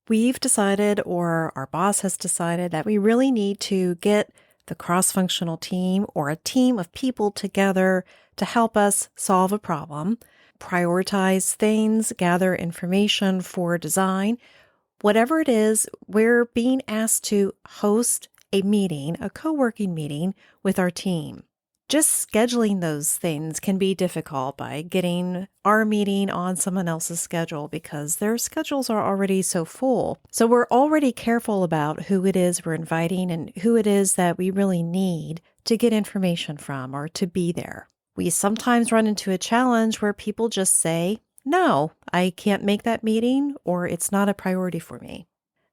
We've decided, or our boss has decided, that we really need to get the cross-functional team or a team of people together to help us solve a problem, prioritize things, gather information for design. Whatever it is, we're being asked to host a meeting, a co-working meeting with our team. Just scheduling those things can be difficult by getting our meeting on someone else's schedule because their schedules are already so full. So we're already careful about who it is we're inviting and who it is that we really need to get information from or to be there. We sometimes run into a challenge where people just say, "No, I can't make that meeting," or "It's not a priority for me."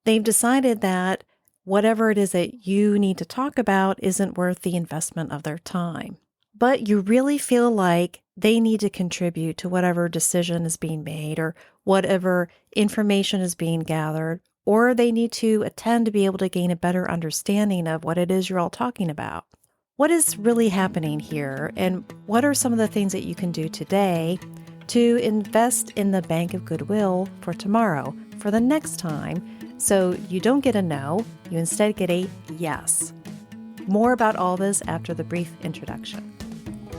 They've decided that whatever it is that you need to talk about isn't worth the investment of their time. But you really feel like they need to contribute to whatever decision is being made or whatever information is being gathered, or they need to attend to be able to gain a better understanding of what it is you're all talking about. What is really happening here, and what are some of the things that you can do today to invest in the bank of goodwill for tomorrow, for the next time, so you don't get a no, you instead get a yes. More about all this after the brief introduction.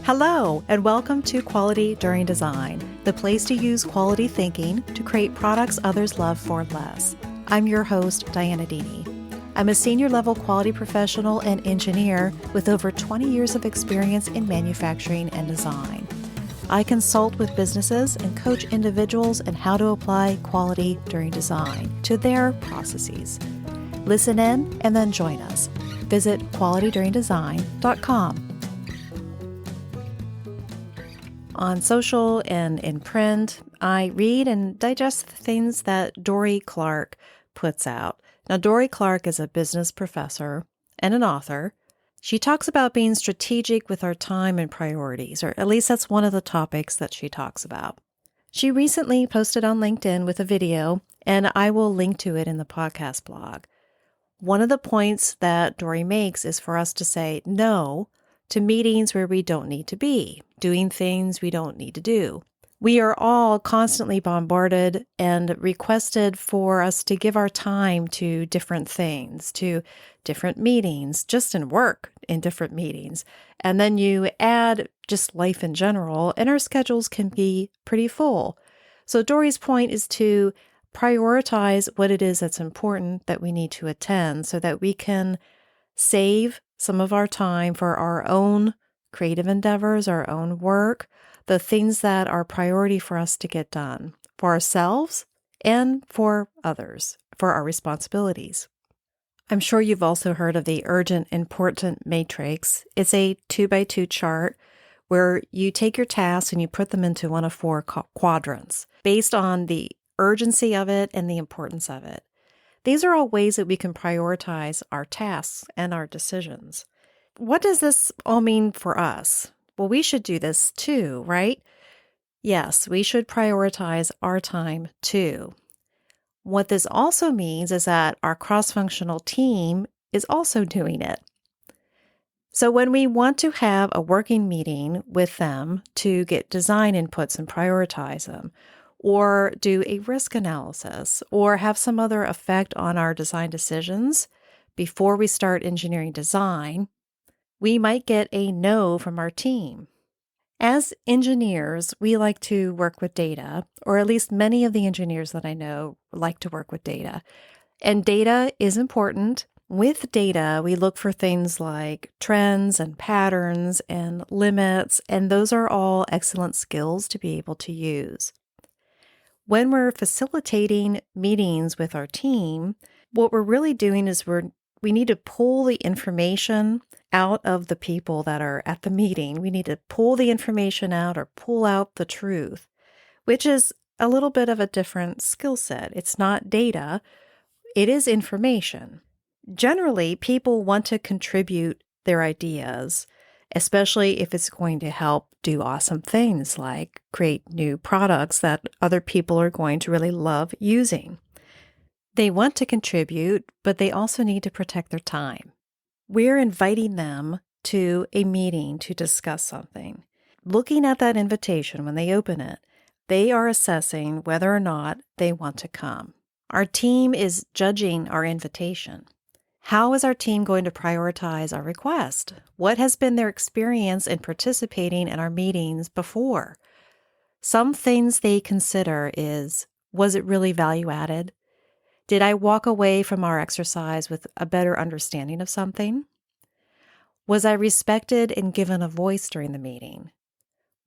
Hello, and welcome to Quality During Design, the place to use quality thinking to create products others love for less. I'm your host, DIANNA. I'm a senior level quality professional and engineer with over 20 years of experience in manufacturing and design. I consult with businesses and coach individuals in how to apply quality during design to their processes. Listen in and then join us. Visit qualityduringdesign.com. On social and in print, I read and digest the things that Dorie Clark puts out. Now, Dorie Clark is a business professor and an author. She talks about being strategic with our time and priorities, or at least that's one of the topics that she talks about. She recently posted on LinkedIn with a video, and I will link to it in the podcast blog. One of the points that Dorie makes is for us to say no to meetings where we don't need to be, doing things we don't need to do. We are all constantly bombarded and requested for us to give our time to different things, to different meetings, just in work, in different meetings. And then you add just life in general, and our schedules can be pretty full. So Dorie's point is to prioritize what it is that's important that we need to attend so that we can save some of our time for our own creative endeavors, our own work, the things that are priority for us to get done for ourselves and for others, for our responsibilities. I'm sure you've also heard of the urgent important matrix. It's a 2x2 chart where you take your tasks and you put them into one of four quadrants based on the urgency of it and the importance of it. These are all ways that we can prioritize our tasks and our decisions. What does this all mean for us? Well, we should do this too, right? Yes, we should prioritize our time too. What this also means is that our cross-functional team is also doing it. So when we want to have a working meeting with them to get design inputs and prioritize them, or do a risk analysis, or have some other effect on our design decisions before we start engineering design, we might get a no from our team. As engineers, we like to work with data, or at least many of the engineers that I know like to work with data. And data is important. With data, we look for things like trends and patterns and limits, and those are all excellent skills to be able to use. When we're facilitating meetings with our team, what we're really doing is we need to pull the information out of the people that are at the meeting. We need to pull the information out or pull out the truth, which is a little bit of a different skill set. It's not data, it is information. Generally, people want to contribute their ideas, especially if it's going to help do awesome things like create new products that other people are going to really love using. They want to contribute, but they also need to protect their time. We're inviting them to a meeting to discuss something. Looking at that invitation when they open it, they are assessing whether or not they want to come. Our team is judging our invitation. How is our team going to prioritize our request? What has been their experience in participating in our meetings before? Some things they consider is, was it really value added? Did I walk away from our exercise with a better understanding of something? Was I respected and given a voice during the meeting?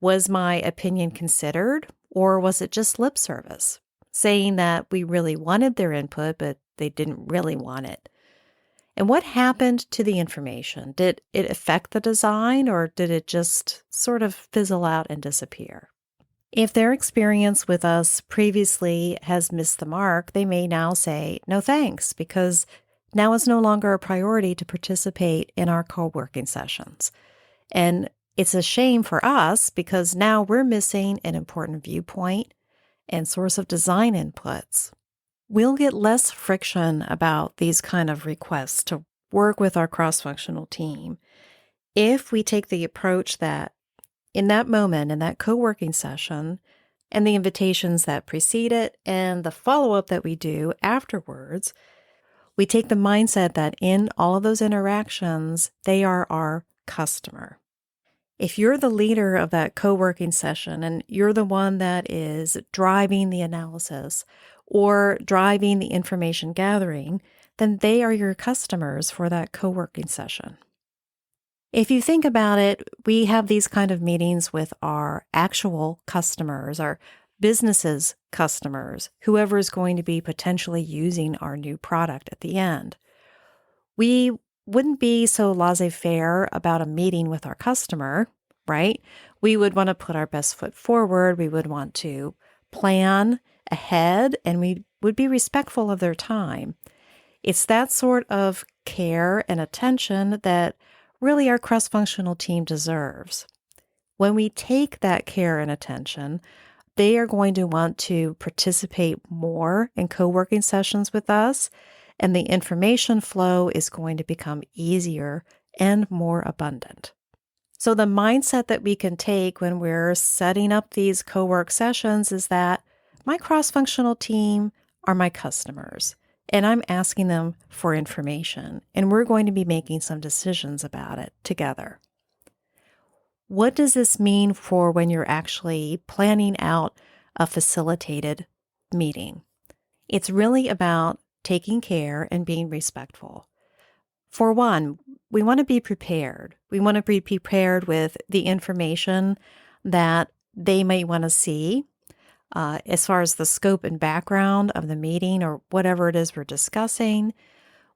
Was my opinion considered, or was it just lip service, saying that we really wanted their input, but they didn't really want it? And what happened to the information? Did it affect the design, or did it just sort of fizzle out and disappear? If their experience with us previously has missed the mark, they may now say, no thanks, because now it's no longer a priority to participate in our co-working sessions. And it's a shame for us because now we're missing an important viewpoint and source of design inputs. We'll get less friction about these kind of requests to work with our cross-functional team if we take the approach that in that moment, in that co-working session, and the invitations that precede it, and the follow-up that we do afterwards, we take the mindset that in all of those interactions, they are our customer. If you're the leader of that co-working session and you're the one that is driving the analysis or driving the information gathering, then they are your customers for that co-working session. If you think about it, we have these kind of meetings with our actual customers, our business's customers, whoever is going to be potentially using our new product at the end. We wouldn't be so laissez-faire about a meeting with our customer, right? We would want to put our best foot forward. We would want to plan ahead, and we would be respectful of their time. It's that sort of care and attention that really our cross-functional team deserves. When we take that care and attention, they are going to want to participate more in co-working sessions with us, and the information flow is going to become easier and more abundant. So the mindset that we can take when we're setting up these co-work sessions is that my cross-functional team are my customers, and I'm asking them for information, and we're going to be making some decisions about it together. What does this mean for when you're actually planning out a facilitated meeting? It's really about taking care and being respectful. For one, we want to be prepared. We want to be prepared with the information that they may want to see as far as the scope and background of the meeting or whatever it is we're discussing.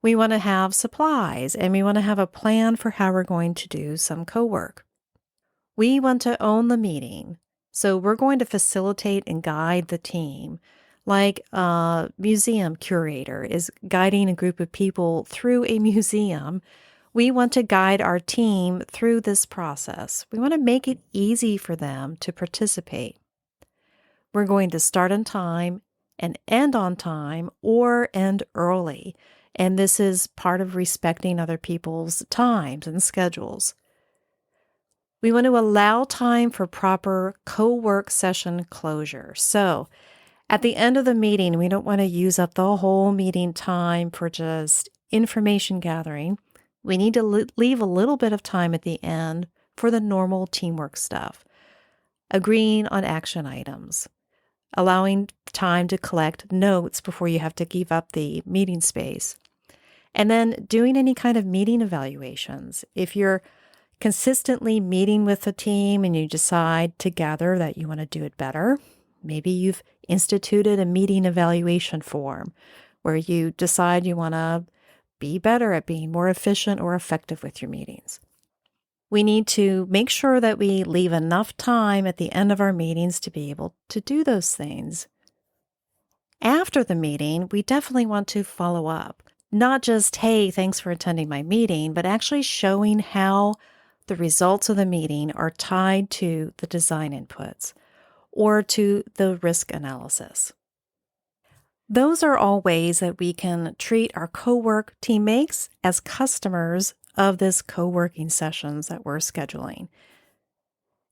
We want to have supplies, and we want to have a plan for how we're going to do some co-work. We want to own the meeting, so we're going to facilitate and guide the team, like a museum curator is guiding a group of people through a museum. We want to guide our team through this process. We want to make it easy for them to participate. We're going to start on time and end on time or end early. And this is part of respecting other people's times and schedules. We want to allow time for proper co-work session closure. So at the end of the meeting, we don't want to use up the whole meeting time for just information gathering. We need to leave a little bit of time at the end for the normal teamwork stuff. Agreeing on action items. Allowing time to collect notes before you have to give up the meeting space. And then doing any kind of meeting evaluations. If you're consistently meeting with a team and you decide together that you want to do it better, maybe you've instituted a meeting evaluation form where you decide you want to be better at being more efficient or effective with your meetings. We need to make sure that we leave enough time at the end of our meetings to be able to do those things. After the meeting, we definitely want to follow up. Not just, hey, thanks for attending my meeting, but actually showing how the results of the meeting are tied to the design inputs or to the risk analysis. Those are all ways that we can treat our co-work teammates as customers of this co-working sessions that we're scheduling.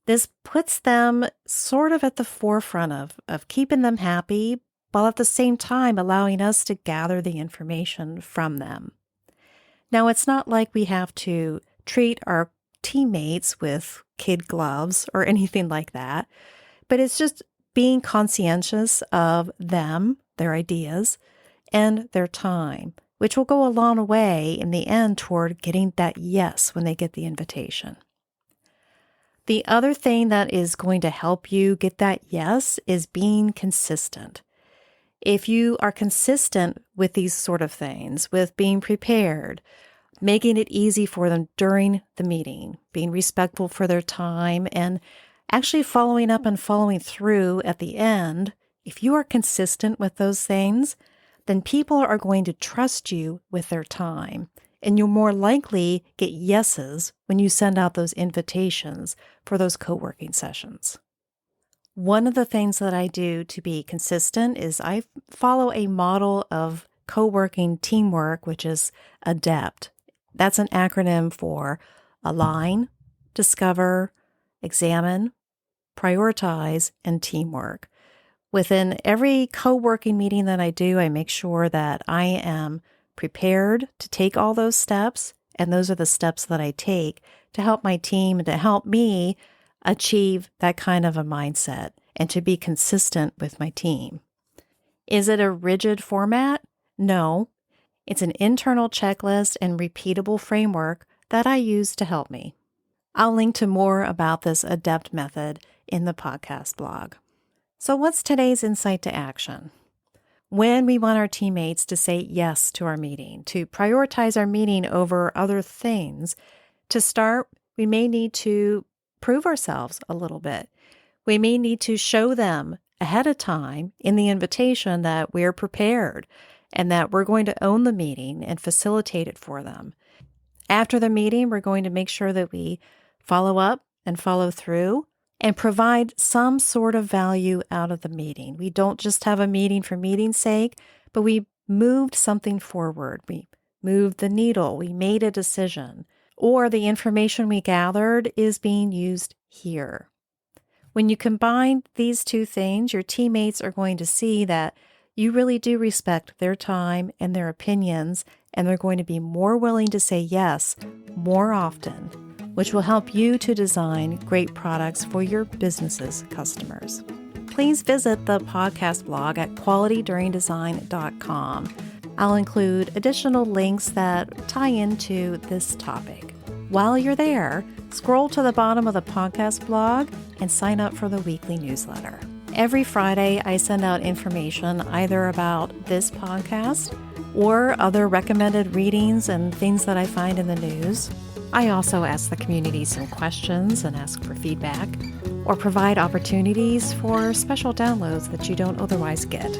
This puts them sort of at the forefront of keeping them happy, while at the same time allowing us to gather the information from them. Now, it's not like we have to treat our teammates with kid gloves or anything like that, but it's just being conscientious of them, their ideas, and their time, which will go a long way in the end toward getting that yes when they get the invitation. The other thing that is going to help you get that yes is being consistent. If you are consistent with these sort of things, with being prepared, making it easy for them during the meeting, being respectful for their time, and actually following up and following through at the end, if you are consistent with those things, then people are going to trust you with their time. And you'll more likely get yeses when you send out those invitations for those co-working sessions. One of the things that I do to be consistent is I follow a model of co-working teamwork, which is ADEPT. That's an acronym for align, discover, examine, prioritize, and teamwork. Within every co-working meeting that I do, I make sure that I am prepared to take all those steps, and those are the steps that I take to help my team and to help me achieve that kind of a mindset and to be consistent with my team. Is it a rigid format? No. It's an internal checklist and repeatable framework that I use to help me. I'll link to more about this ADEPT method in the podcast blog. So what's today's insight to action? When we want our teammates to say yes to our meeting, to prioritize our meeting over other things, to start, we may need to prove ourselves a little bit. We may need to show them ahead of time in the invitation that we're prepared and that we're going to own the meeting and facilitate it for them. After the meeting, we're going to make sure that we follow up and follow through and provide some sort of value out of the meeting. We don't just have a meeting for meeting's sake, but we moved something forward. We moved the needle. We made a decision. Or the information we gathered is being used here. When you combine these two things, your teammates are going to see that you really do respect their time and their opinions, and they're going to be more willing to say yes more often, which will help you to design great products for your business's customers. Please visit the podcast blog at qualityduringdesign.com. I'll include additional links that tie into this topic. While you're there, scroll to the bottom of the podcast blog and sign up for the weekly newsletter. Every Friday, I send out information either about this podcast or other recommended readings and things that I find in the news. I also ask the community some questions and ask for feedback, or provide opportunities for special downloads that you don't otherwise get.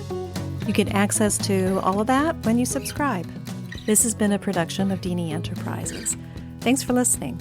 You get access to all of that when you subscribe. This has been a production of DIANNA Enterprises. Thanks for listening.